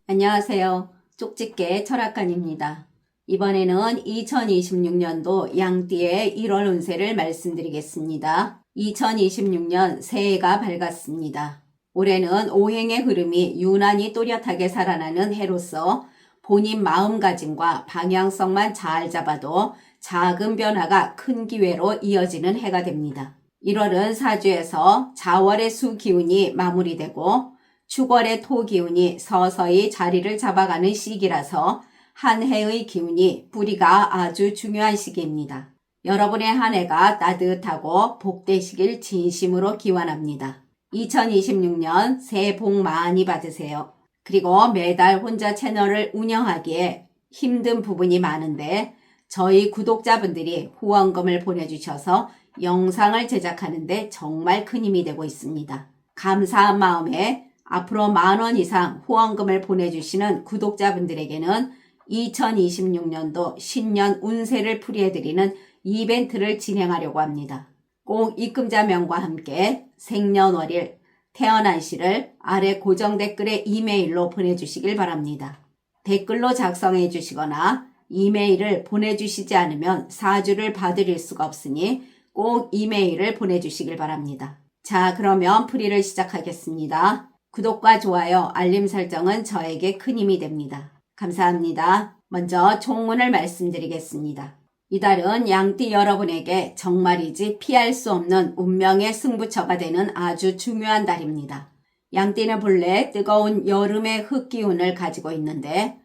안녕하세요. 쪽집게 철학관입니다. 이번에는 2026년도 양띠의 1월 운세를 말씀드리겠습니다. 2026년 새해가 밝았습니다. 올해는 오행의 흐름이 유난히 또렷하게 살아나는 해로서 본인 마음가짐과 방향성만 잘 잡아도 작은 변화가 큰 기회로 이어지는 해가 됩니다. 1월은 사주에서 자월의 수 기운이 마무리되고 축월의 토 기운이 서서히 자리를 잡아가는 시기라서 한 해의 기운이 뿌리가 아주 중요한 시기입니다. 여러분의 한 해가 따뜻하고 복되시길 진심으로 기원합니다. 2026년 새해 복 많이 받으세요. 그리고 매달 혼자 채널을 운영하기에 힘든 부분이 많은데 저희 구독자분들이 후원금을 보내주셔서 영상을 제작하는데 정말 큰 힘이 되고 있습니다. 감사한 마음에 앞으로 10,000원 이상 후원금을 보내주시는 구독자분들에게는 2026년도 신년 운세를 풀이해드리는 이벤트를 진행하려고 합니다. 꼭 입금자명과 함께 생년월일, 태어난 시를 아래 고정 댓글에 이메일로 보내주시길 바랍니다. 댓글로 작성해 주시거나 이메일을 보내주시지 않으면 사주를 봐드릴 수가 없으니 꼭 이메일을 보내주시길 바랍니다. 자, 그러면 풀이를 시작하겠습니다. 구독과 좋아요, 알림 설정은 저에게 큰 힘이 됩니다. 감사합니다. 먼저 총문을 말씀드리겠습니다. 이달은 양띠 여러분에게 정말이지 피할 수 없는 운명의 승부처가 되는 아주 중요한 달입니다. 양띠는 본래 뜨거운 여름의 흙기운을 가지고 있는데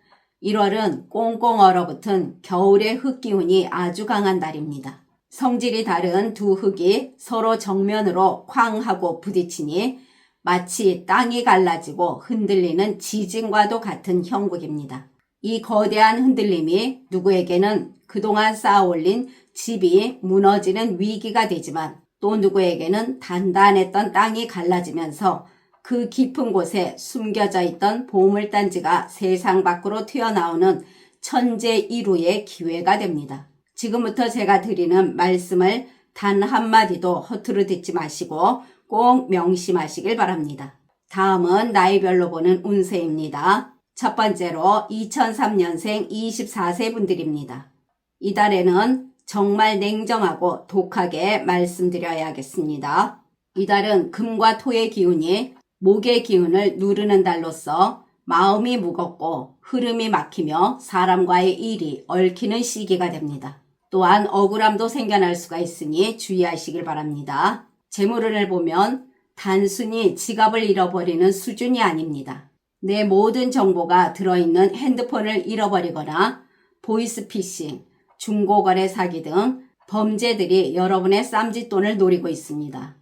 1월은 꽁꽁 얼어붙은 겨울의 흙기운이 아주 강한 달입니다. 성질이 다른 두 흙이 서로 정면으로 쾅 하고 부딪히니 마치 땅이 갈라지고 흔들리는 지진과도 같은 형국입니다. 이 거대한 흔들림이 누구에게는 그동안 쌓아올린 집이 무너지는 위기가 되지만 또 누구에게는 단단했던 땅이 갈라지면서 그 깊은 곳에 숨겨져 있던 보물단지가 세상 밖으로 튀어나오는 천재일우의 기회가 됩니다. 지금부터 제가 드리는 말씀을 단 한마디도 허투루 듣지 마시고 꼭 명심하시길 바랍니다. 다음은 나이별로 보는 운세입니다. 첫 번째로 2003년생 24세 분들입니다. 이달에는 정말 냉정하고 독하게 말씀드려야겠습니다. 이달은 금과 토의 기운이 목의 기운을 누르는 달로서 마음이 무겁고 흐름이 막히며 사람과의 일이 얽히는 시기가 됩니다. 또한 억울함도 생겨날 수가 있으니 주의하시길 바랍니다. 재물운을 보면 단순히 지갑을 잃어버리는 수준이 아닙니다. 내 모든 정보가 들어있는 핸드폰을 잃어버리거나 보이스피싱, 중고거래 사기 등 범죄들이 여러분의 쌈짓돈을 노리고 있습니다.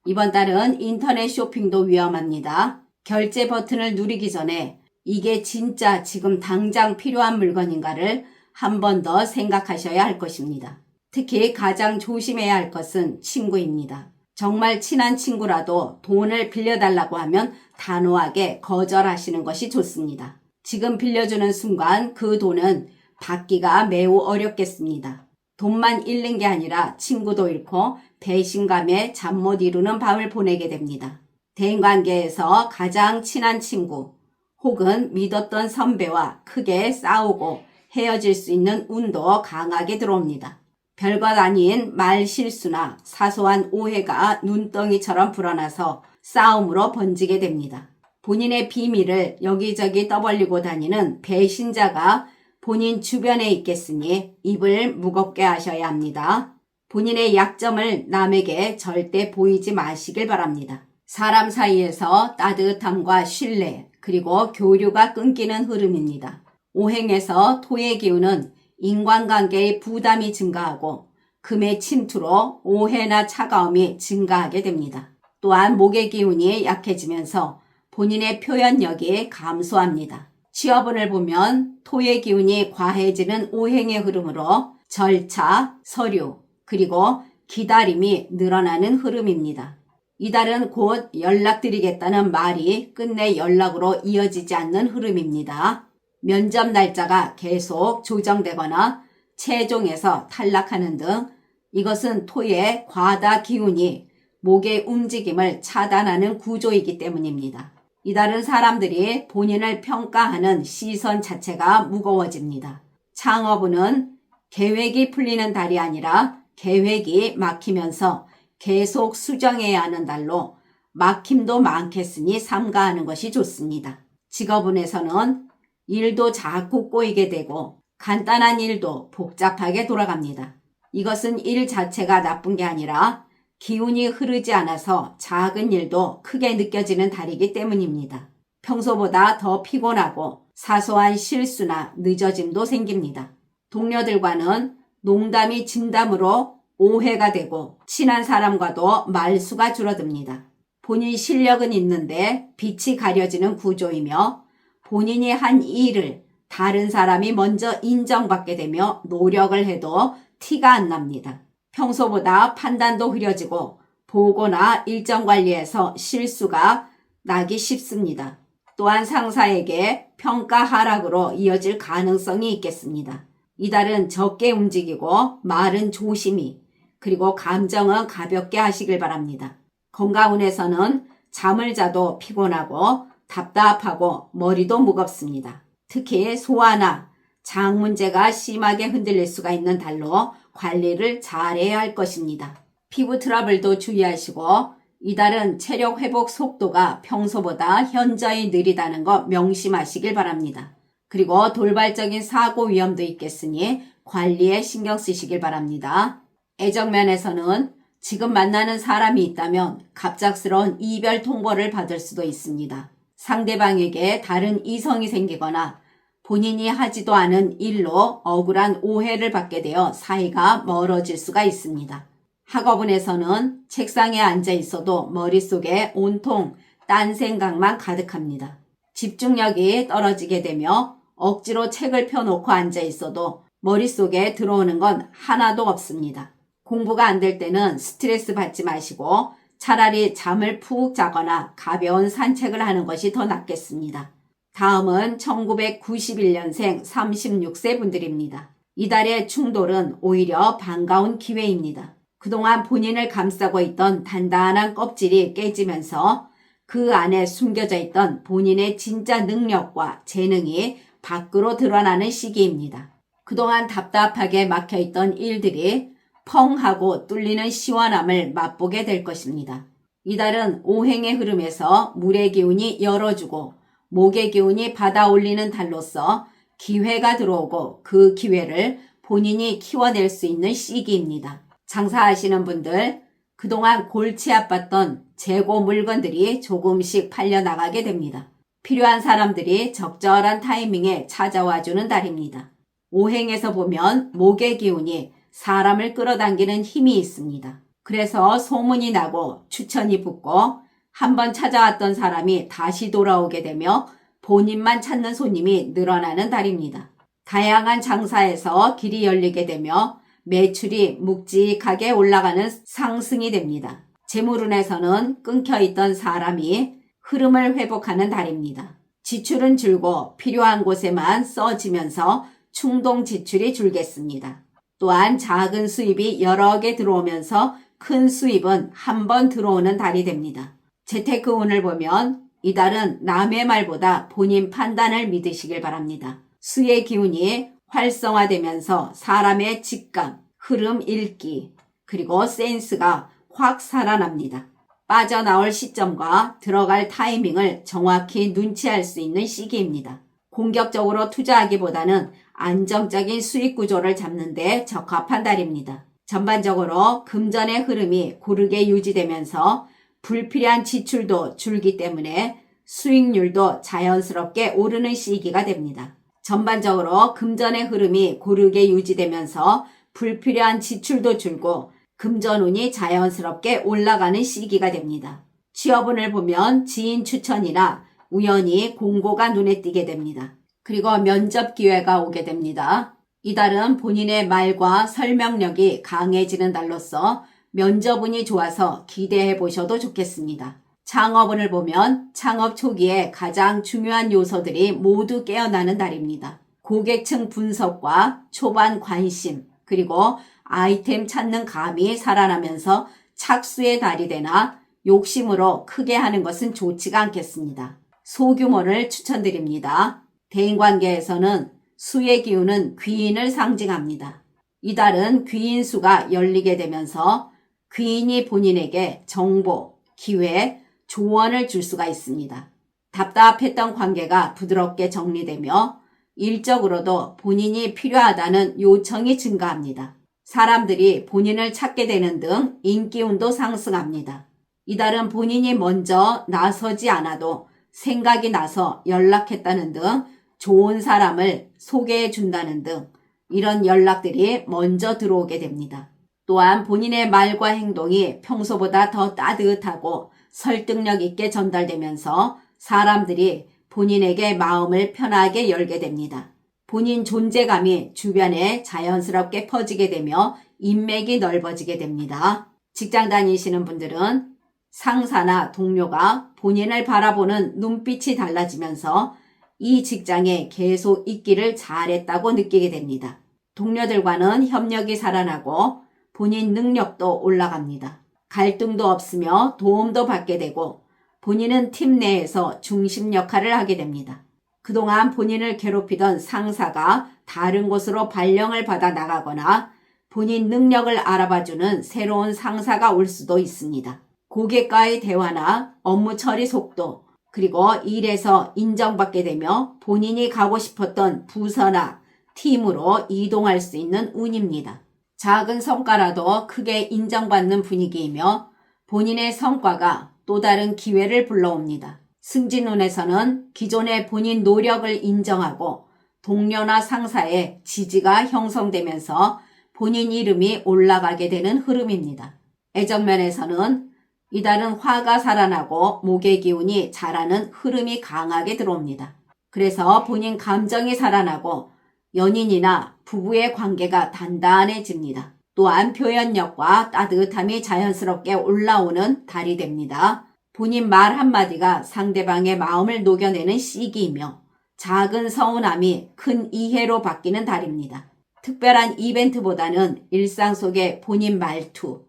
이번 달은 인터넷 쇼핑도 위험합니다. 결제 버튼을 누르기 전에 이게 진짜 지금 당장 필요한 물건인가를 한 번 더 생각하셔야 할 것입니다. 특히 가장 조심해야 할 것은 친구입니다. 정말 친한 친구라도 돈을 빌려달라고 하면 단호하게 거절하시는 것이 좋습니다. 지금 빌려주는 순간 그 돈은 받기가 매우 어렵겠습니다. 돈만 잃는 게 아니라 친구도 잃고 배신감에 잠 못 이루는 밤을 보내게 됩니다. 대인관계에서 가장 친한 친구 혹은 믿었던 선배와 크게 싸우고 헤어질 수 있는 운도 강하게 들어옵니다. 별것 아닌 말 실수나 사소한 오해가 눈덩이처럼 불어나서 싸움으로 번지게 됩니다. 본인의 비밀을 여기저기 떠벌리고 다니는 배신자가 본인 주변에 있겠으니 입을 무겁게 하셔야 합니다. 본인의 약점을 남에게 절대 보이지 마시길 바랍니다. 사람 사이에서 따뜻함과 신뢰 그리고 교류가 끊기는 흐름입니다. 오행에서 토의 기운은 인간관계의 부담이 증가하고 금의 침투로 오해나 차가움이 증가하게 됩니다. 또한 목의 기운이 약해지면서 본인의 표현력이 감소합니다. 취업운을 보면 토의 기운이 과해지는 오행의 흐름으로 절차, 서류, 그리고 기다림이 늘어나는 흐름입니다. 이달은 곧 연락드리겠다는 말이 끝내 연락으로 이어지지 않는 흐름입니다. 면접 날짜가 계속 조정되거나 최종에서 탈락하는 등 이것은 토의 과다 기운이 목의 움직임을 차단하는 구조이기 때문입니다. 이달은 사람들이 본인을 평가하는 시선 자체가 무거워집니다. 창업운은 계획이 풀리는 달이 아니라 계획이 막히면서 계속 수정해야 하는 달로 막힘도 많겠으니 삼가하는 것이 좋습니다. 직업운에서는 일도 자꾸 꼬이게 되고 간단한 일도 복잡하게 돌아갑니다. 이것은 일 자체가 나쁜 게 아니라 기운이 흐르지 않아서 작은 일도 크게 느껴지는 달이기 때문입니다. 평소보다 더 피곤하고 사소한 실수나 늦어짐도 생깁니다. 동료들과는 농담이 진담으로 오해가 되고 친한 사람과도 말수가 줄어듭니다. 본인 실력은 있는데 빛이 가려지는 구조이며 본인이 한 일을 다른 사람이 먼저 인정받게 되며 노력을 해도 티가 안 납니다. 평소보다 판단도 흐려지고 보고나 일정 관리에서 실수가 나기 쉽습니다. 또한 상사에게 평가 하락으로 이어질 가능성이 있겠습니다. 이달은 적게 움직이고 말은 조심히 그리고 감정은 가볍게 하시길 바랍니다. 건강운에서는 잠을 자도 피곤하고 답답하고 머리도 무겁습니다. 특히 소화나 장 문제가 심하게 흔들릴 수가 있는 달로 관리를 잘해야 할 것입니다. 피부 트러블도 주의하시고 이달은 체력 회복 속도가 평소보다 현저히 느리다는 거 명심하시길 바랍니다. 그리고 돌발적인 사고 위험도 있겠으니 관리에 신경 쓰시길 바랍니다. 애정면에서는 지금 만나는 사람이 있다면 갑작스러운 이별 통보를 받을 수도 있습니다. 상대방에게 다른 이성이 생기거나 본인이 하지도 않은 일로 억울한 오해를 받게 되어 사이가 멀어질 수가 있습니다. 학업운에서는 책상에 앉아 있어도 머릿속에 온통 딴 생각만 가득합니다. 집중력이 떨어지게 되며 억지로 책을 펴놓고 앉아 있어도 머릿속에 들어오는 건 하나도 없습니다. 공부가 안 될 때는 스트레스 받지 마시고 차라리 잠을 푹 자거나 가벼운 산책을 하는 것이 더 낫겠습니다. 다음은 1991년생 36세 분들입니다. 이달의 충돌은 오히려 반가운 기회입니다. 그동안 본인을 감싸고 있던 단단한 껍질이 깨지면서 그 안에 숨겨져 있던 본인의 진짜 능력과 재능이 밖으로 드러나는 시기입니다. 그동안 답답하게 막혀있던 일들이 펑 하고 뚫리는 시원함을 맛보게 될 것입니다. 이달은 오행의 흐름에서 물의 기운이 열어주고 목의 기운이 받아올리는 달로서 기회가 들어오고 그 기회를 본인이 키워낼 수 있는 시기입니다. 장사하시는 분들, 그동안 골치 아팠던 재고 물건들이 조금씩 팔려나가게 됩니다. 필요한 사람들이 적절한 타이밍에 찾아와주는 달입니다. 오행에서 보면 목의 기운이 사람을 끌어당기는 힘이 있습니다. 그래서 소문이 나고 추천이 붙고 한번 찾아왔던 사람이 다시 돌아오게 되며 본인만 찾는 손님이 늘어나는 달입니다. 다양한 장사에서 길이 열리게 되며 매출이 묵직하게 올라가는 상승이 됩니다. 재물운에서는 끊겨있던 사람이 흐름을 회복하는 달입니다. 지출은 줄고 필요한 곳에만 써지면서 충동 지출이 줄겠습니다. 또한 작은 수입이 여러 개 들어오면서 큰 수입은 한 번 들어오는 달이 됩니다. 재테크 운을 보면 이달은 남의 말보다 본인 판단을 믿으시길 바랍니다. 수의 기운이 활성화되면서 사람의 직감, 흐름 읽기, 그리고 센스가 확 살아납니다. 빠져나올 시점과 들어갈 타이밍을 정확히 눈치할 수 있는 시기입니다. 공격적으로 투자하기보다는 안정적인 수익 구조를 잡는 데 적합한 달입니다. 전반적으로 금전의 흐름이 고르게 유지되면서 불필요한 지출도 줄기 때문에 수익률도 자연스럽게 오르는 시기가 됩니다. 전반적으로 금전의 흐름이 고르게 유지되면서 불필요한 지출도 줄고 금전운이 자연스럽게 올라가는 시기가 됩니다. 취업운을 보면 지인 추천이나 우연히 공고가 눈에 띄게 됩니다. 그리고 면접 기회가 오게 됩니다. 이달은 본인의 말과 설명력이 강해지는 달로서 면접운이 좋아서 기대해 보셔도 좋겠습니다. 창업운을 보면 창업 초기에 가장 중요한 요소들이 모두 깨어나는 달입니다. 고객층 분석과 초반 관심, 그리고 아이템 찾는 감이 살아나면서 착수의 달이 되나 욕심으로 크게 하는 것은 좋지가 않겠습니다. 소규모를 추천드립니다. 대인관계에서는 수의 기운은 귀인을 상징합니다. 이 달은 귀인 수가 열리게 되면서 귀인이 본인에게 정보, 기회, 조언을 줄 수가 있습니다. 답답했던 관계가 부드럽게 정리되며 일적으로도 본인이 필요하다는 요청이 증가합니다. 사람들이 본인을 찾게 되는 등 인기운도 상승합니다. 이달은 본인이 먼저 나서지 않아도 생각이 나서 연락했다는 등 좋은 사람을 소개해 준다는 등 이런 연락들이 먼저 들어오게 됩니다. 또한 본인의 말과 행동이 평소보다 더 따뜻하고 설득력 있게 전달되면서 사람들이 본인에게 마음을 편하게 열게 됩니다. 본인 존재감이 주변에 자연스럽게 퍼지게 되며 인맥이 넓어지게 됩니다. 직장 다니시는 분들은 상사나 동료가 본인을 바라보는 눈빛이 달라지면서 이 직장에 계속 있기를 잘했다고 느끼게 됩니다. 동료들과는 협력이 살아나고 본인 능력도 올라갑니다. 갈등도 없으며 도움도 받게 되고 본인은 팀 내에서 중심 역할을 하게 됩니다. 그동안 본인을 괴롭히던 상사가 다른 곳으로 발령을 받아 나가거나 본인 능력을 알아봐주는 새로운 상사가 올 수도 있습니다. 고객과의 대화나 업무 처리 속도, 그리고 일에서 인정받게 되며 본인이 가고 싶었던 부서나 팀으로 이동할 수 있는 운입니다. 작은 성과라도 크게 인정받는 분위기이며 본인의 성과가 또 다른 기회를 불러옵니다. 승진운에서는 기존의 본인 노력을 인정하고 동료나 상사의 지지가 형성되면서 본인 이름이 올라가게 되는 흐름입니다. 애정면에서는 이달은 화가 살아나고 목의 기운이 자라는 흐름이 강하게 들어옵니다. 그래서 본인 감정이 살아나고 연인이나 부부의 관계가 단단해집니다. 또한 표현력과 따뜻함이 자연스럽게 올라오는 달이 됩니다. 본인 말 한마디가 상대방의 마음을 녹여내는 시기이며 작은 서운함이 큰 이해로 바뀌는 달입니다. 특별한 이벤트보다는 일상 속의 본인 말투,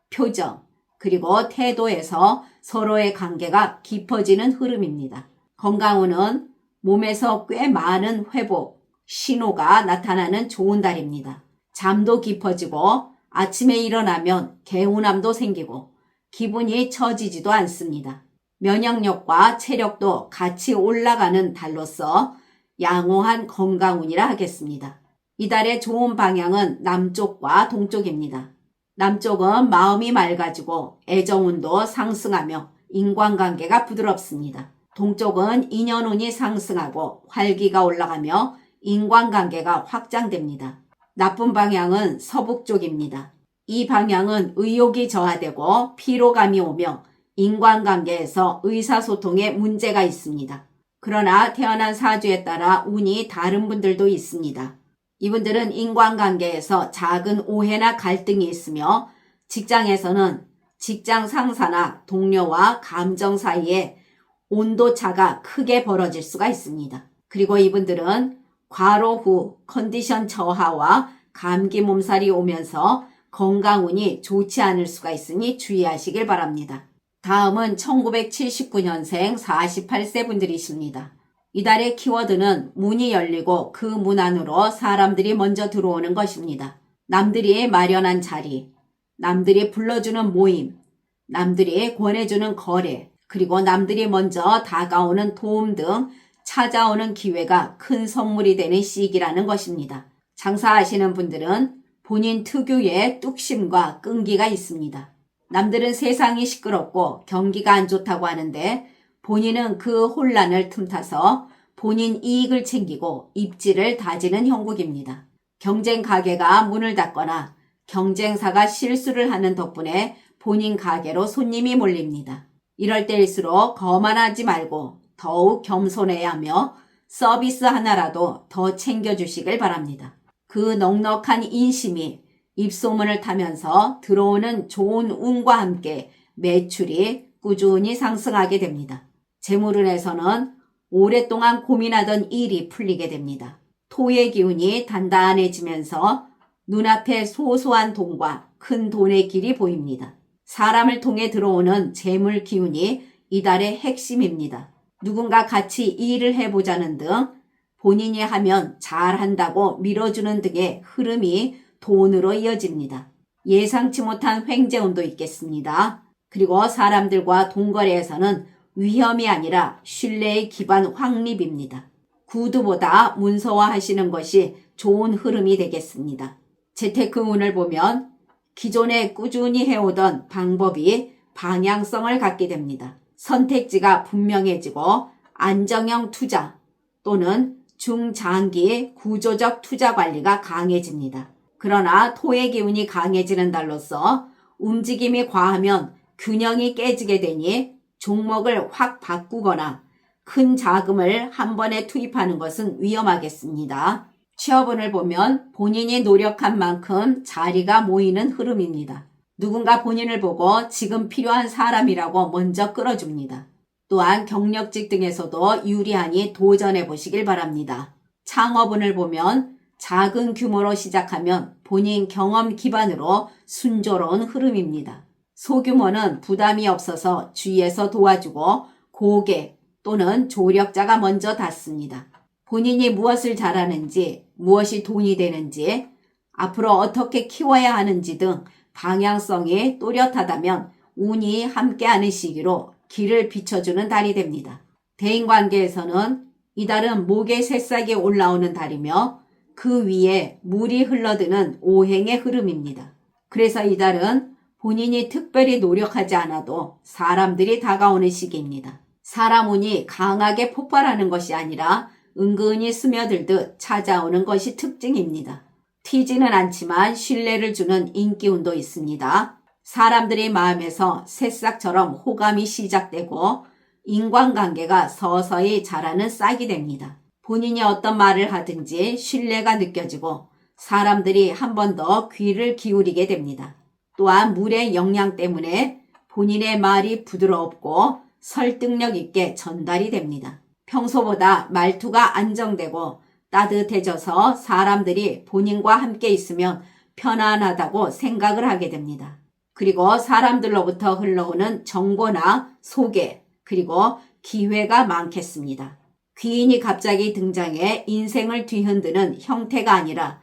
표정, 그리고 태도에서 서로의 관계가 깊어지는 흐름입니다. 건강운은 몸에서 꽤 많은 회복, 신호가 나타나는 좋은 달입니다. 잠도 깊어지고 아침에 일어나면 개운함도 생기고 기분이 처지지도 않습니다. 면역력과 체력도 같이 올라가는 달로서 양호한 건강운이라 하겠습니다. 이달의 좋은 방향은 남쪽과 동쪽입니다. 남쪽은 마음이 맑아지고 애정운도 상승하며 인간관계가 부드럽습니다. 동쪽은 인연운이 상승하고 활기가 올라가며 인간관계가 확장됩니다. 나쁜 방향은 서북 쪽입니다. 이 방향은 의욕이 저하되고 피로감이 오며 인간관계에서 의사소통에 문제가 있습니다. 그러나 태어난 사주에 따라 운이 다른 분들도 있습니다. 이분들은 인간관계에서 작은 오해나 갈등이 있으며 직장에서는 직장 상사나 동료와 감정 사이에 온도차가 크게 벌어질 수가 있습니다. 그리고 이분들은 과로 후 컨디션 저하와 감기 몸살이 오면서 건강운이 좋지 않을 수가 있으니 주의하시길 바랍니다. 다음은 1979년생 48세 분들이십니다. 이달의 키워드는 문이 열리고 그 문 안으로 사람들이 먼저 들어오는 것입니다. 남들이 마련한 자리, 남들이 불러주는 모임, 남들이 권해주는 거래, 그리고 남들이 먼저 다가오는 도움 등 찾아오는 기회가 큰 선물이 되는 시기라는 것입니다. 장사하시는 분들은 본인 특유의 뚝심과 끈기가 있습니다. 남들은 세상이 시끄럽고 경기가 안 좋다고 하는데 본인은 그 혼란을 틈타서 본인 이익을 챙기고 입지를 다지는 형국입니다. 경쟁 가게가 문을 닫거나 경쟁사가 실수를 하는 덕분에 본인 가게로 손님이 몰립니다. 이럴 때일수록 거만하지 말고 더욱 겸손해야 하며 서비스 하나라도 더 챙겨주시길 바랍니다. 그 넉넉한 인심이 입소문을 타면서 들어오는 좋은 운과 함께 매출이 꾸준히 상승하게 됩니다. 재물운에서는 오랫동안 고민하던 일이 풀리게 됩니다. 토의 기운이 단단해지면서 눈앞에 소소한 돈과 큰 돈의 길이 보입니다. 사람을 통해 들어오는 재물 기운이 이달의 핵심입니다. 누군가 같이 일을 해보자는 등 본인이 하면 잘한다고 밀어주는 등의 흐름이 돈으로 이어집니다. 예상치 못한 횡재운도 있겠습니다. 그리고 사람들과 돈거래에서는 위험이 아니라 신뢰의 기반 확립입니다. 구두보다 문서화하시는 것이 좋은 흐름이 되겠습니다. 재테크 운을 보면 기존에 꾸준히 해오던 방법이 방향성을 갖게 됩니다. 선택지가 분명해지고 안정형 투자 또는 중장기 구조적 투자 관리가 강해집니다. 그러나 토의 기운이 강해지는 달로서 움직임이 과하면 균형이 깨지게 되니 종목을 확 바꾸거나 큰 자금을 한 번에 투입하는 것은 위험하겠습니다. 취업운을 보면 본인이 노력한 만큼 자리가 모이는 흐름입니다. 누군가 본인을 보고 지금 필요한 사람이라고 먼저 끌어줍니다. 또한 경력직 등에서도 유리하니 도전해 보시길 바랍니다. 창업운을 보면 작은 규모로 시작하면 본인 경험 기반으로 순조로운 흐름입니다. 소규모는 부담이 없어서 주위에서 도와주고 고객 또는 조력자가 먼저 닿습니다. 본인이 무엇을 잘하는지, 무엇이 돈이 되는지, 앞으로 어떻게 키워야 하는지 등 방향성이 또렷하다면 운이 함께하는 시기로 길을 비춰주는 달이 됩니다. 대인관계에서는 이달은 목의 새싹이 올라오는 달이며 그 위에 물이 흘러드는 오행의 흐름입니다. 그래서 이달은 본인이 특별히 노력하지 않아도 사람들이 다가오는 시기입니다. 사람 운이 강하게 폭발하는 것이 아니라 은근히 스며들듯 찾아오는 것이 특징입니다. 튀지는 않지만 신뢰를 주는 인기운도 있습니다. 사람들의 마음에서 새싹처럼 호감이 시작되고 인간관계가 서서히 자라는 싹이 됩니다. 본인이 어떤 말을 하든지 신뢰가 느껴지고 사람들이 한 번 더 귀를 기울이게 됩니다. 또한 물의 영향 때문에 본인의 말이 부드럽고 설득력 있게 전달이 됩니다. 평소보다 말투가 안정되고 따뜻해져서 사람들이 본인과 함께 있으면 편안하다고 생각을 하게 됩니다. 그리고 사람들로부터 흘러오는 정보나 소개 그리고 기회가 많겠습니다. 귀인이 갑자기 등장해 인생을 뒤흔드는 형태가 아니라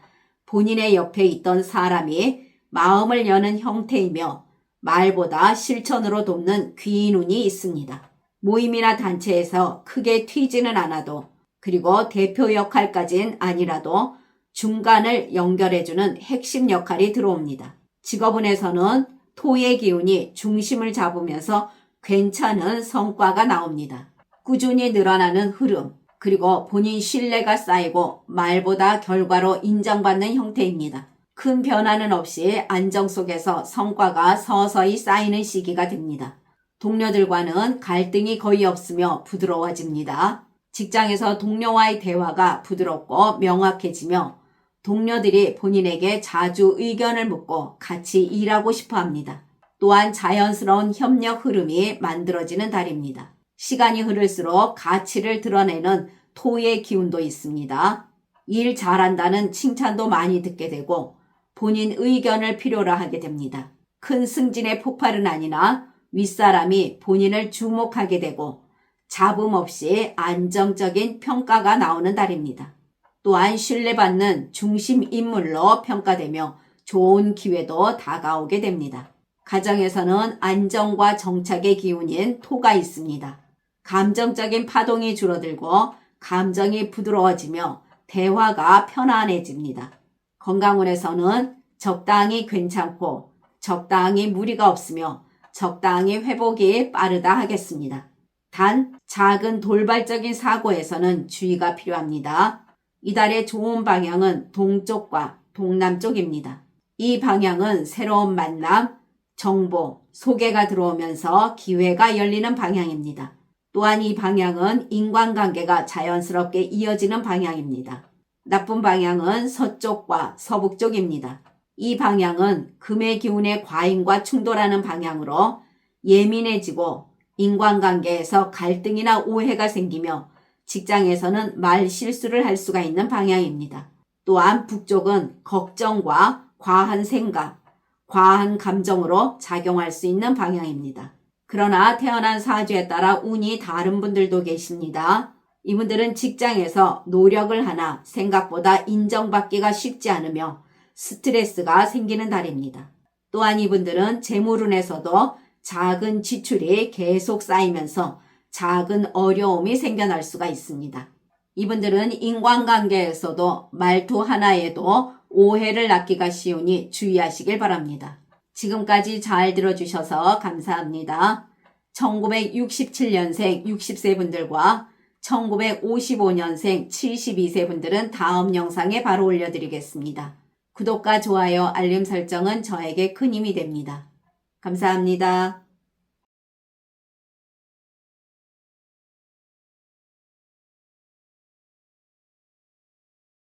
본인의 옆에 있던 사람이 마음을 여는 형태이며 말보다 실천으로 돕는 귀인운이 있습니다. 모임이나 단체에서 크게 튀지는 않아도 그리고 대표 역할까진 아니라도 중간을 연결해주는 핵심 역할이 들어옵니다. 직업운에서는 토의 기운이 중심을 잡으면서 괜찮은 성과가 나옵니다. 꾸준히 늘어나는 흐름, 그리고 본인 신뢰가 쌓이고 말보다 결과로 인정받는 형태입니다. 큰 변화는 없이 안정 속에서 성과가 서서히 쌓이는 시기가 됩니다. 동료들과는 갈등이 거의 없으며 부드러워집니다. 직장에서 동료와의 대화가 부드럽고 명확해지며 동료들이 본인에게 자주 의견을 묻고 같이 일하고 싶어 합니다. 또한 자연스러운 협력 흐름이 만들어지는 달입니다. 시간이 흐를수록 가치를 드러내는 토의 기운도 있습니다. 일 잘한다는 칭찬도 많이 듣게 되고 본인 의견을 필요로 하게 됩니다. 큰 승진의 폭발은 아니나 윗사람이 본인을 주목하게 되고 잡음 없이 안정적인 평가가 나오는 달입니다. 또한 신뢰받는 중심 인물로 평가되며 좋은 기회도 다가오게 됩니다. 가정에서는 안정과 정착의 기운인 토가 있습니다. 감정적인 파동이 줄어들고 감정이 부드러워지며 대화가 편안해집니다. 건강운에서는 적당히 괜찮고 적당히 무리가 없으며 적당히 회복이 빠르다 하겠습니다. 단 작은 돌발적인 사고에서는 주의가 필요합니다. 이달의 좋은 방향은 동쪽과 동남쪽입니다. 이 방향은 새로운 만남, 정보, 소개가 들어오면서 기회가 열리는 방향입니다. 또한 이 방향은 인간관계가 자연스럽게 이어지는 방향입니다. 나쁜 방향은 서쪽과 서북쪽입니다. 이 방향은 금의 기운의 과잉과 충돌하는 방향으로 예민해지고 인간관계에서 갈등이나 오해가 생기며 직장에서는 말 실수를 할 수가 있는 방향입니다. 또한 북쪽은 걱정과 과한 생각, 과한 감정으로 작용할 수 있는 방향입니다. 그러나 태어난 사주에 따라 운이 다른 분들도 계십니다. 이분들은 직장에서 노력을 하나 생각보다 인정받기가 쉽지 않으며 스트레스가 생기는 달입니다. 또한 이분들은 재물운에서도 작은 지출이 계속 쌓이면서 작은 어려움이 생겨날 수가 있습니다. 이분들은 인간관계에서도 말투 하나에도 오해를 낳기가 쉬우니 주의하시길 바랍니다. 지금까지 잘 들어주셔서 감사합니다. 1967년생 60세 분들과 1955년생 72세 분들은 다음 영상에 바로 올려드리겠습니다. 구독과 좋아요, 알림 설정은 저에게 큰 힘이 됩니다. 감사합니다.